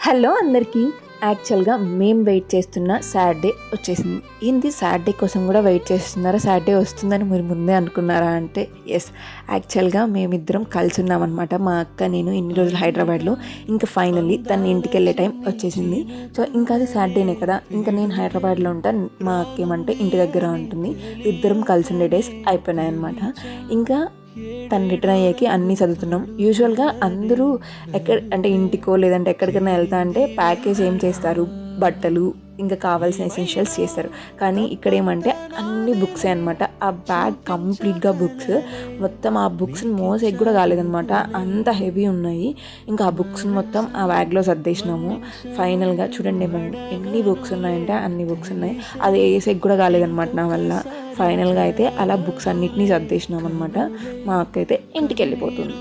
Hello అందరికీ. యాక్చువల్గా మేము వెయిట్ చేస్తున్న సాటర్డే వచ్చేసింది. ఏంది సాటర్డే కోసం కూడా వెయిట్ చేస్తున్నారా? సాటర్డే వస్తుందని మీరు ముందే అనుకున్నారా అంటే ఎస్, యాక్చువల్గా మేమిద్దరం కలిసి ఉన్నామన్నమాట. మా అక్క నేను ఇన్ని రోజులు హైదరాబాద్లో, ఇంకా ఫైనల్లీ తన ఇంటికి వెళ్ళే టైం వచ్చేసింది. సో ఇంకా అది సాటర్డేనే కదా, ఇంకా నేను హైదరాబాద్లో ఉంటాను, మా అక్క ఏమంటే ఇంటి దగ్గర ఉంటుంది. ఇద్దరం కలిసి ఉండే డేస్ అయిపోయినాయి అనమాట. ఇంకా తను రిటర్న్ అయ్యాకి అన్నీ చదువుతున్నాం. యూజువల్గా అందరూ అంటే ఇంటికో లేదంటే ఎక్కడికైనా వెళ్తా అంటే ప్యాకేజ్ ఏం చేస్తారు, బట్టలు ఇంకా కావాల్సిన ఎసెన్షియల్స్ చేస్తారు. కానీ ఇక్కడ ఏమంటే అన్ని బుక్సే అనమాట. ఆ బ్యాగ్ కంప్లీట్గా బుక్స్, మొత్తం ఆ బుక్స్ని మోసేకి కూడా కాలేదనమాట, అంత హెవీ ఉన్నాయి. ఇంకా ఆ బుక్స్ని మొత్తం ఆ బ్యాగ్లో సర్దేసినాము. ఫైనల్గా చూడండి ఎన్ని బుక్స్ ఉన్నాయంటే అన్ని బుక్స్ ఉన్నాయి. అది వేసేకి కూడా కాలేదనమాట నా వల్ల. ఫైనల్గా అయితే అలా బుక్స్ అన్నిటినీ సర్దేసినాం అనమాట. మా అక్క అయితే ఇంటికి వెళ్ళిపోతుంది.